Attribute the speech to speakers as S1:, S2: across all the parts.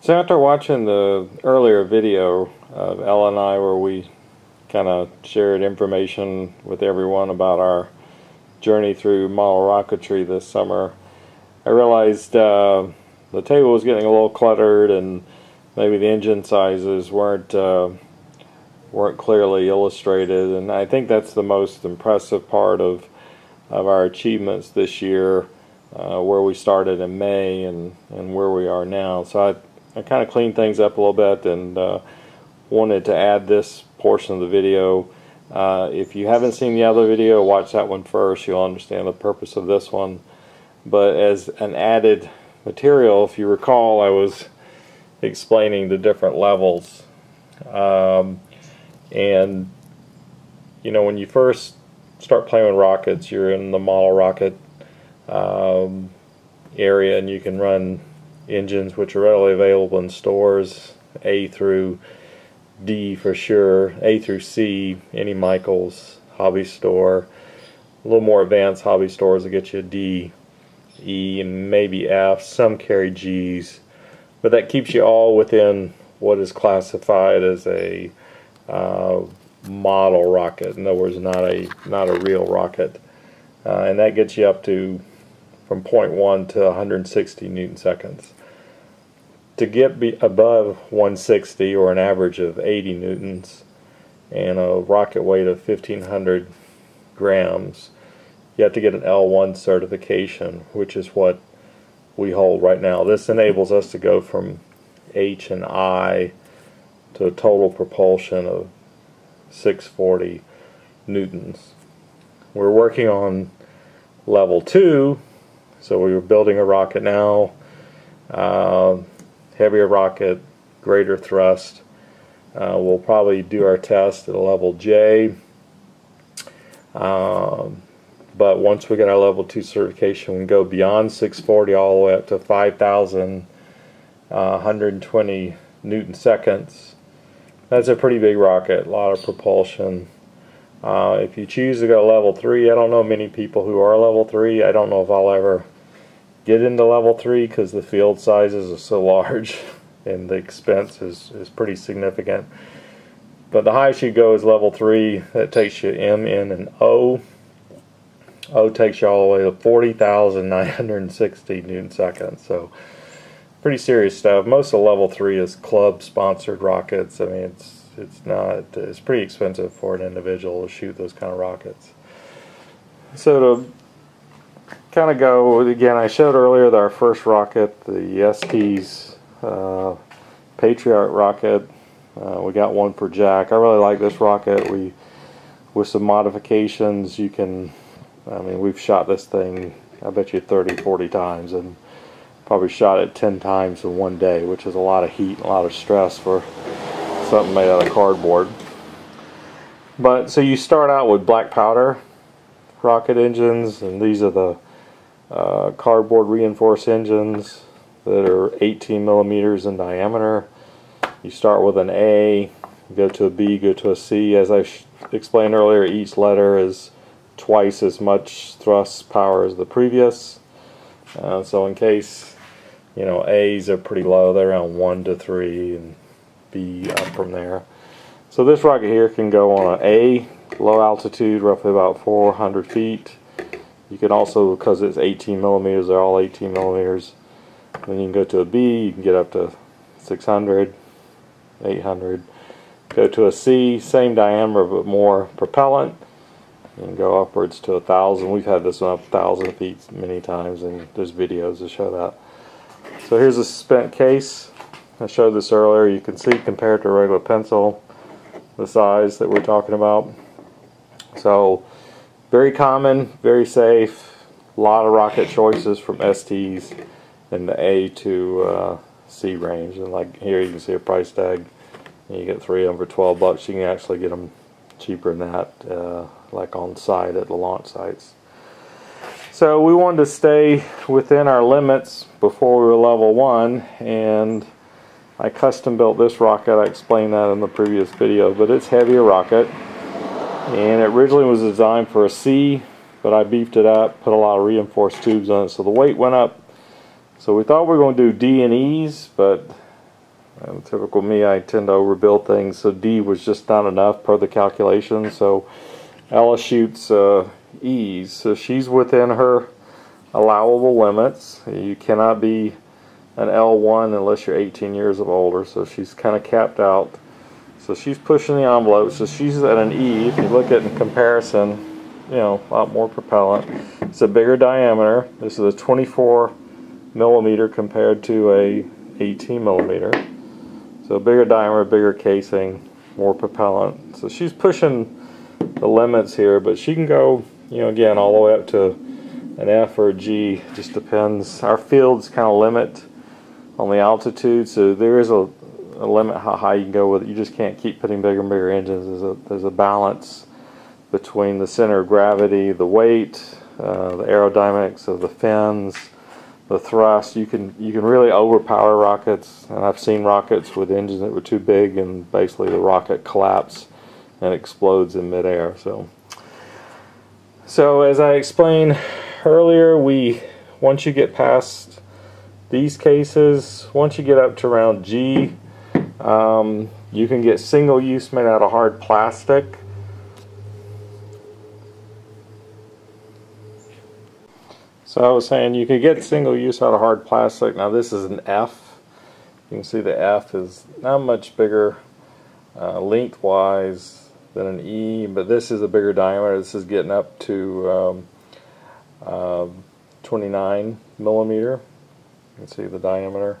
S1: So after watching the earlier video of Ella and I where we kind of shared information with everyone about our journey through model rocketry this summer, I realized the table was getting a little cluttered and maybe the engine sizes weren't clearly illustrated, and I think that's the most impressive part of our achievements this year, where we started in May and where we are now. So I kind of cleaned things up a little bit and wanted to add this portion of the video. If you haven't seen the other video, watch that one first. You'll understand the purpose of this one. But as an added material, if you recall, I was explaining the different levels. And you know, when you first start playing with rockets, you're in the model rocket area, and you can run engines which are readily available in stores, A through D for sure, A through C, any Michaels, hobby store. A little more advanced hobby stores will get you a D, E, and maybe F. Some carry G's, but that keeps you all within what is classified as a model rocket. In other words, not a real rocket, and that gets you up to from 0.1 to 160 newton seconds. To get above 160, or an average of 80 newtons, and a rocket weight of 1,500 grams, you have to get an L1 certification, which is what we hold right now. This enables us to go from H and I to a total propulsion of 640 newtons. We're working on level 2, so we were building a rocket now. Heavier rocket, greater thrust. We'll probably do our test at a level J. But once we get our level 2 certification, we can go beyond 640 all the way up to 5,120 newton seconds. That's a pretty big rocket, a lot of propulsion. If you choose to go level 3, I don't know many people who are level 3. I don't know if I'll ever get into level 3 because the field sizes are so large and the expense is pretty significant. But the highest you go is level 3. That takes you M, N, and O. O takes you all the way to 40,960 newton seconds. So pretty serious stuff. Most of level 3 is club sponsored rockets. I mean, it's pretty expensive for an individual to shoot those kind of rockets. So to kind of go again, I showed earlier that our first rocket, the Espys Patriarch rocket, we got one per jack. I really like this rocket. With some modifications, you can, I mean, we've shot this thing, I bet you 30-40 times, and probably shot it 10 times in one day, which is a lot of heat, a lot of stress for something made out of cardboard. But so you start out with black powder rocket engines, and these are the cardboard reinforced engines that are 18 millimeters in diameter. You start with an A, go to a B, go to a C. As I explained earlier, each letter is twice as much thrust power as the previous. So in case, you know, A's are pretty low, they're around 1 to 3, and B up from there. So this rocket here can go on an A, low altitude, roughly about 400 feet. You can also, because it's 18 millimeters, they're all 18 millimeters. Then you can go to a B, you can get up to 600, 800. Go to a C, same diameter but more propellant. You can go upwards to 1,000. We've had this one up 1,000 feet many times, and there's videos to show that. So here's a spent case. I showed this earlier. You can see compared to a regular pencil, the size that we're talking about. So very common, very safe. A lot of rocket choices from STs in the A to C range. And like here you can see a price tag. You get 3 of them for $12. You can actually get them cheaper than that, like on site at the launch sites. So we wanted to stay within our limits before we were level 1, and I custom built this rocket. I explained that in the previous video, but it's heavier rocket, and it originally was designed for a C, but I beefed it up, put a lot of reinforced tubes on it, so the weight went up. So we thought we were going to do D and E's, but And typical me, I tend to overbuild things, so D was just not enough per the calculation. So Ella shoots E's, so she's within her allowable limits. You cannot be an L1 unless you're 18 years of older, so she's kind of capped out. So she's pushing the envelope, so she's at an E. If you look at it in comparison, you know, a lot more propellant. It's a bigger diameter. This is a 24 millimeter compared to a 18 millimeter. So bigger diameter, bigger casing, more propellant. So she's pushing the limits here, but she can go, you know, again, all the way up to an F or a G. Just depends. Our fields kind of limit on the altitude, so there is a limit how high you can go with it. You just can't keep putting bigger and bigger engines. There's a balance between the center of gravity, the weight, the aerodynamics of the fins, the thrust. You can really overpower rockets, and I've seen rockets with engines that were too big, and basically the rocket collapses and explodes in midair. So as I explained earlier, once you get past these cases, once you get up to around G, you can get single use made out of hard plastic. So I was saying you could get single use out of hard plastic. Now this is an F. You can see the F is not much bigger lengthwise than an E, but this is a bigger diameter. This is getting up to 29 millimeter. You can see the diameter.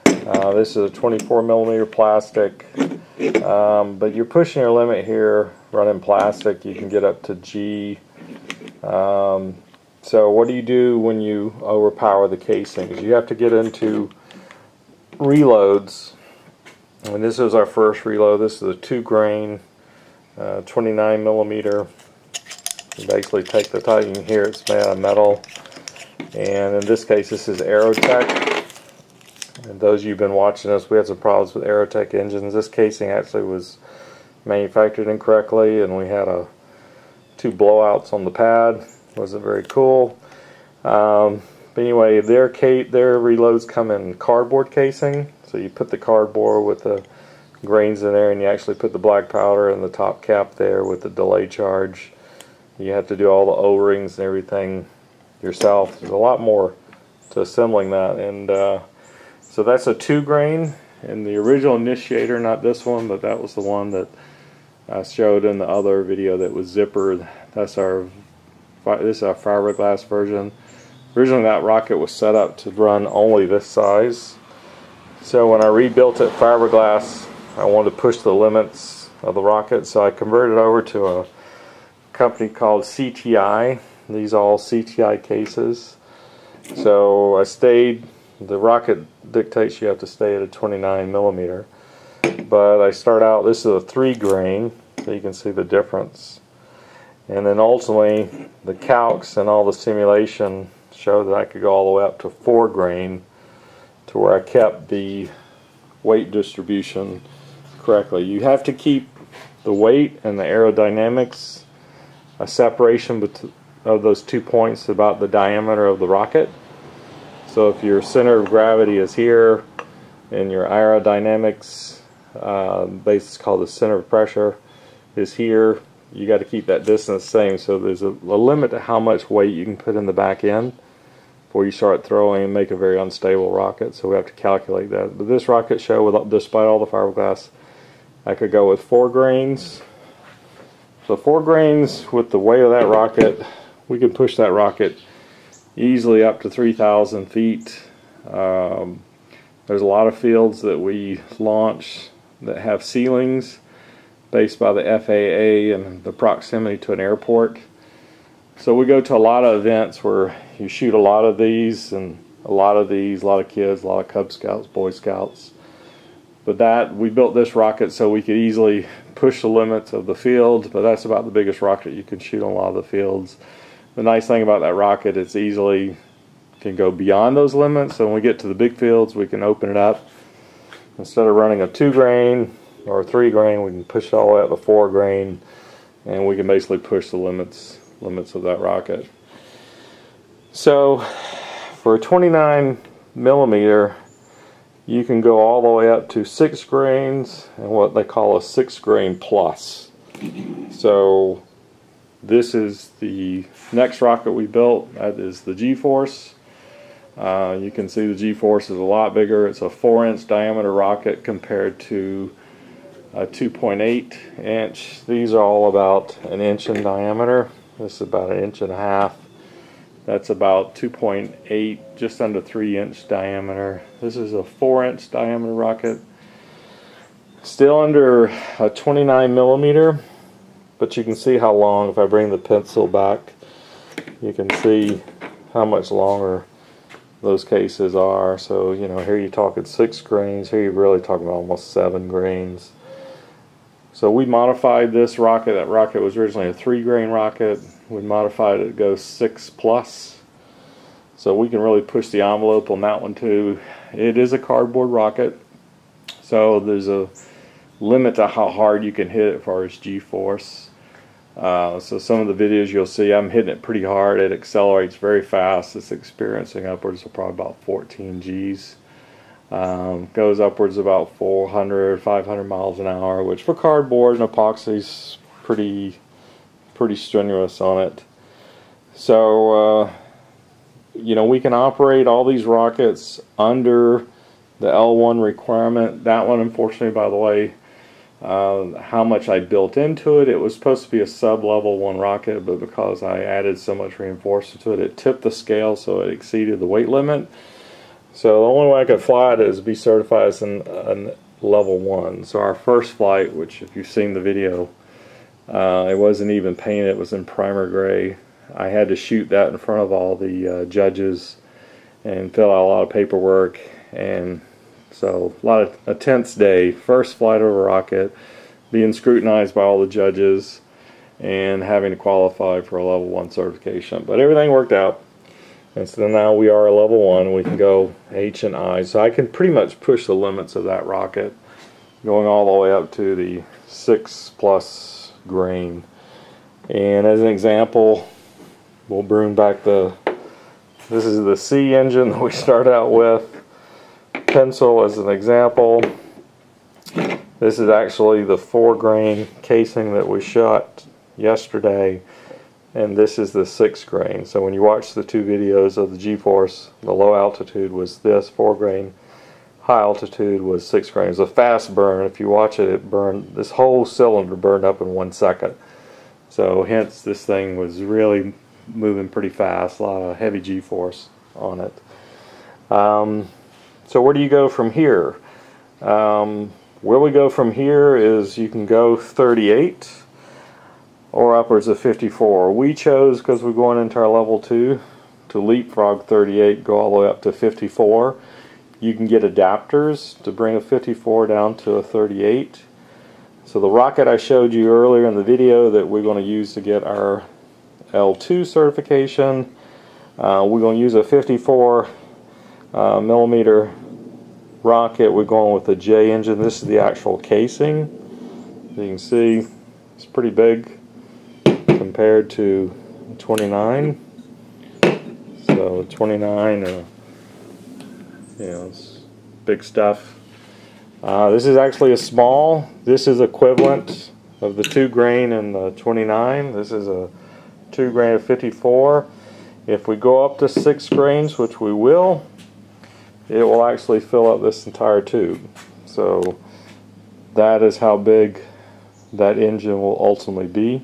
S1: This is a 24 millimeter plastic, but you're pushing your limit here running plastic. You can get up to G. So what do you do when you overpower the casings? You have to get into reloads. And this is our first reload. This is a 2-grain 29 millimeter. You basically take the top. You can hear it's made out of metal. And in this case, this is Aerotech. And those of you who've been watching us, we had some problems with Aerotech engines. This casing actually was manufactured incorrectly, and we had 2 blowouts on the pad. Wasn't very cool. But anyway, their reloads come in cardboard casing. So you put the cardboard with the grains in there, and you actually put the black powder in the top cap there with the delay charge. You have to do all the O-rings and everything yourself. There's a lot more to assembling that, and so that's a 2-grain. And the original initiator, not this one, but that was the one that I showed in the other video that was zippered. This is our fiberglass version. Originally that rocket was set up to run only this size. So when I rebuilt it fiberglass, I wanted to push the limits of the rocket, so I converted over to a company called CTI. These are all CTI cases. So I stayed, the rocket dictates you have to stay at a 29 millimeter. But I start out, this is a 3-grain, so you can see the difference. And then ultimately, the calcs and all the simulation showed that I could go all the way up to 4-grain, to where I kept the weight distribution correctly. You have to keep the weight and the aerodynamics a separation of those 2 points about the diameter of the rocket. So if your center of gravity is here and your aerodynamics, basically called the center of pressure, is here, you got to keep that distance the same. So there's a limit to how much weight you can put in the back end before you start throwing and make a very unstable rocket. So we have to calculate that. But this rocket show, despite all the fiberglass, I could go with 4 grains. So 4 grains with the weight of that rocket, we can push that rocket easily up to 3,000 feet. There's a lot of fields that we launch that have ceilings based by the FAA and the proximity to an airport. So we go to a lot of events where you shoot a lot of these, and a lot of kids, a lot of Cub Scouts, Boy Scouts. But we built this rocket so we could easily push the limits of the field, but that's about the biggest rocket you can shoot on a lot of the fields. The nice thing about that rocket, it's easily can go beyond those limits, so when we get to the big fields, we can open it up. Instead of running a 2-grain or a 3-grain, we can push it all the way up to 4-grain, and we can basically push the limits of that rocket. So for a 29 millimeter, you can go all the way up to 6 grains and what they call a 6 grain plus. So this is the next rocket we built. That is the G-Force. You can see the G-Force is a lot bigger. It's a 4-inch diameter rocket compared to a 2.8 inch. These are all about an inch in diameter. This is about an inch and a half. That's about 2.8, just under 3-inch diameter. This is a 4-inch diameter rocket. Still under a 29 millimeter, but you can see how long. If I bring the pencil back, you can see how much longer those cases are. So, you know, here you're talking 6 grains, here you're really talking about almost 7 grains. So we modified this rocket. That rocket was originally a 3 grain rocket. We modified it to go 6 plus. So we can really push the envelope on that one too. It is a cardboard rocket, so there's a limit to how hard you can hit it as far as G-force. So some of the videos you'll see, I'm hitting it pretty hard. It accelerates very fast. It's experiencing upwards of probably about 14 Gs. Goes upwards about 400, 500 miles an hour, which for cardboard and epoxy is pretty strenuous on it. So you know, we can operate all these rockets under the L1 requirement. That one, unfortunately, by the way, how much I built into it, it was supposed to be a sub-level 1 rocket, but because I added so much reinforcement to it, it tipped the scale, so it exceeded the weight limit. So the only way I could fly it is be certified as an level 1. So our first flight, which if you've seen the video, it wasn't even painted, it was in primer gray. I had to shoot that in front of all the judges and fill out a lot of paperwork, and so a tense day. First flight of a rocket, being scrutinized by all the judges, and having to qualify for a level 1 certification. But everything worked out, and so now we are a level 1. We can go H and I, so I can pretty much push the limits of that rocket, going all the way up to the 6 plus grain. And as an example, we'll bring back this is the C engine that we start out with. Pencil as an example. This is actually the 4 grain casing that we shot yesterday, and this is the 6 grain. So when you watch the 2 videos of the G-Force, the low altitude was this 4 grain, high altitude was 6 grain. It was a fast burn. If you watch it, it burned, this whole cylinder burned up in 1 second. So hence this thing was really moving pretty fast, a lot of heavy G-force on it. So where do you go from here? Where we go from here is you can go 38 or upwards of 54. We chose, because we're going into our level 2, to leapfrog 38, go all the way up to 54. You can get adapters to bring a 54 down to a 38. So the rocket I showed you earlier in the video that we're going to use to get our L2 certification, we're going to use a 54 millimeter rocket. We're going with the J engine. This is the actual casing. You can see it's pretty big compared to 29. So 29, you know, it's big stuff. This is actually a small. This is equivalent of the 2 grain and the 29. This is a 2 grain of 54. If we go up to 6 grains, which we will, it will actually fill up this entire tube. So that is how big that engine will ultimately be.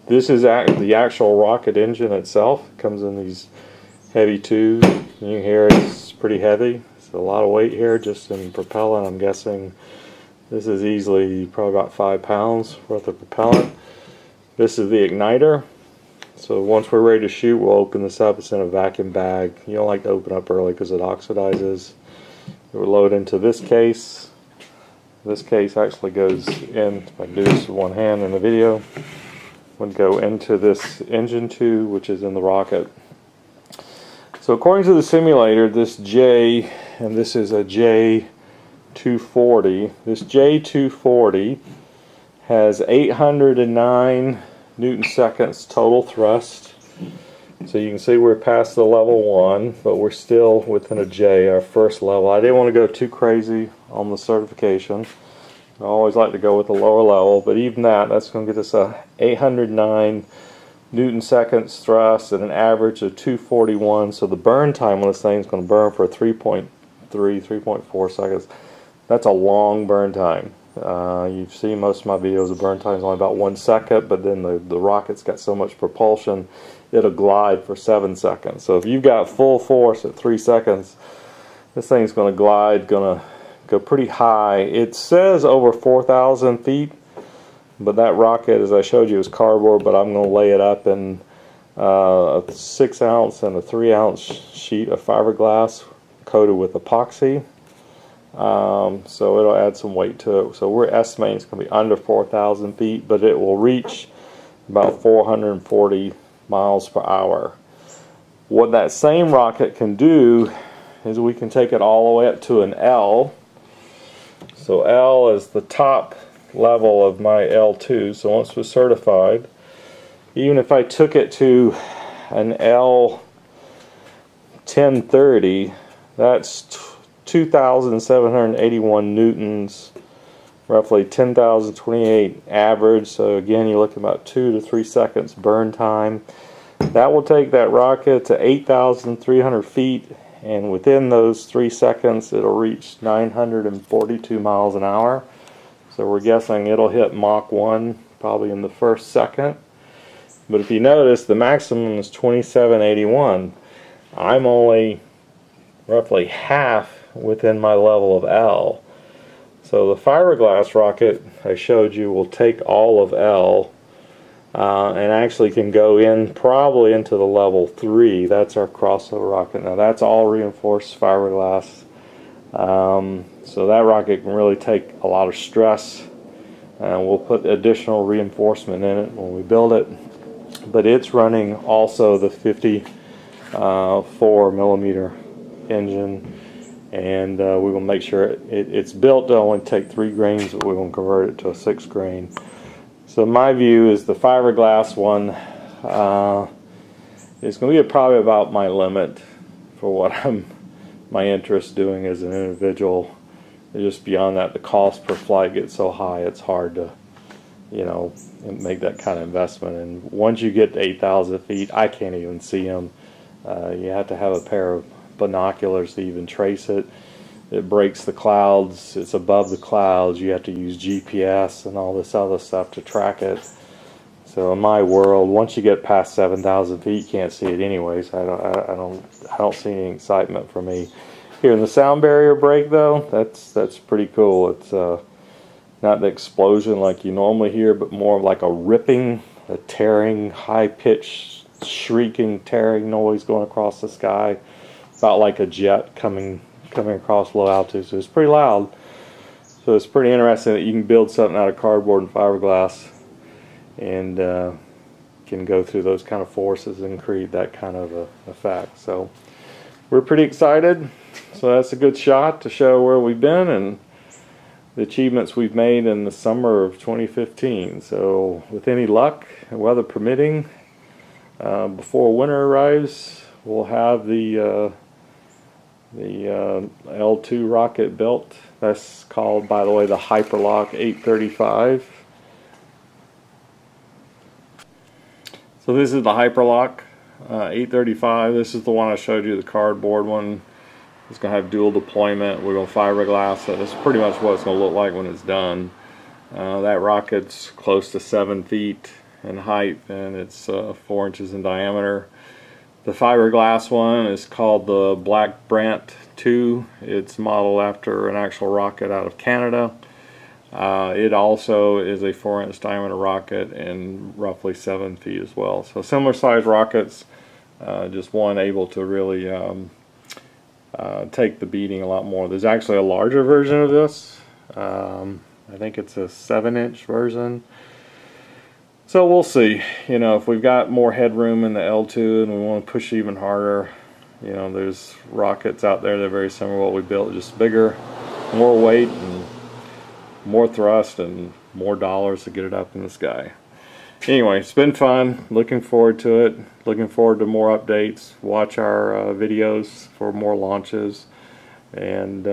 S1: This is the actual rocket engine itself. It comes in these heavy tubes. You can hear it's pretty heavy. It's a lot of weight here just in propellant. I'm guessing this is easily probably about 5 pounds worth of propellant. This is the igniter. So once we're ready to shoot, we'll open this up. It's in a vacuum bag. You don't like to open up early because it oxidizes. It will load into this case. This case actually goes in, if I can do this with one hand in the video, would go into this engine tube, which is in the rocket. So according to the simulator, this J, and this is a J240, this J240 has 809 Newton seconds total thrust. So you can see we're past the level 1, but we're still within a J, our first level. I didn't want to go too crazy on the certification. I always like to go with the lower level, but even that's going to get us a 809 Newton seconds thrust at an average of 241. So the burn time on this thing is going to burn for 3.4 seconds. That's a long burn time. You've seen most of my videos, the burn time is only about 1 second, but then the rocket's got so much propulsion, it'll glide for 7 seconds. So if you've got full force at 3 seconds, this thing's going to glide, going to go pretty high. It says over 4,000 feet, but that rocket, as I showed you, is cardboard, but I'm going to lay it up in a 6 ounce and a 3 ounce sheet of fiberglass coated with epoxy. So it'll add some weight to it. So we're estimating it's going to be under 4,000 feet, but it will reach about 440 miles per hour. What that same rocket can do is we can take it all the way up to an L. So L is the top level of my L2. So once we're certified, even if I took it to an L 1030, that's 2,781 newtons, roughly 10,028 average. So again, you're looking about 2 to 3 seconds burn time. That will take that rocket to 8,300 feet, and within those 3 seconds it'll reach 942 miles an hour. So we're guessing it'll hit Mach 1 probably in the first second. But if you notice, the maximum is 2781. I'm only roughly half within my level of L. So the fiberglass rocket I showed you will take all of L and actually can go in probably into the level 3. That's our crossover rocket. Now that's all reinforced fiberglass. So that rocket can really take a lot of stress, and we'll put additional reinforcement in it when we build it. But it's running also the 54 millimeter engine, and we're going to make sure it's built to only take 3 grains, but we're going to convert it to a 6 grain. So my view is the fiberglass one is going to be probably about my limit for what my interest doing as an individual. Just beyond that, the cost per flight gets so high, it's hard to, you know, make that kind of investment. And once you get to 8,000 feet, I can't even see them. You have to have a pair of binoculars to even trace it. It breaks the clouds, it's above the clouds, you have to use GPS and all this other stuff to track it. So in my world, once you get past 7,000 feet, you can't see it anyways. I don't see any excitement for me. Here in the sound barrier break though, that's pretty cool. It's not the explosion like you normally hear, but more of like a ripping, a tearing, high-pitched, shrieking, tearing noise going across the sky, about like a jet coming across low altitude. So it's pretty loud. So it's pretty interesting that you can build something out of cardboard and fiberglass and can go through those kind of forces and create that kind of effect. So we're pretty excited. So that's a good shot to show where we've been and the achievements we've made in the summer of 2015. So with any luck and weather permitting, before winter arrives, we'll have the L2 rocket built. That's called, by the way, the Hyperlock 835. So this is the Hyperlock 835. This is the one I showed you, the cardboard one. It's going to have dual deployment. We're going to fiberglass it. This is pretty much what it's going to look like when it's done. That rocket's close to 7 feet in height, and it's 4 inches in diameter. The fiberglass one is called the Black Brant 2. It's modeled after an actual rocket out of Canada. It also is a 4-inch diameter rocket and roughly 7 feet as well. So similar size rockets, just one able to really take the beating a lot more. There's actually a larger version of this. I think it's a 7-inch version. So we'll see. You know, if we've got more headroom in the L2 and we want to push even harder, you know, there's rockets out there that are very similar to what we built, just bigger, more weight, and more thrust, and more dollars to get it up in the sky. Anyway, it's been fun. Looking forward to it. Looking forward to more updates. Watch our videos for more launches. And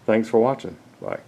S1: thanks for watching. Bye.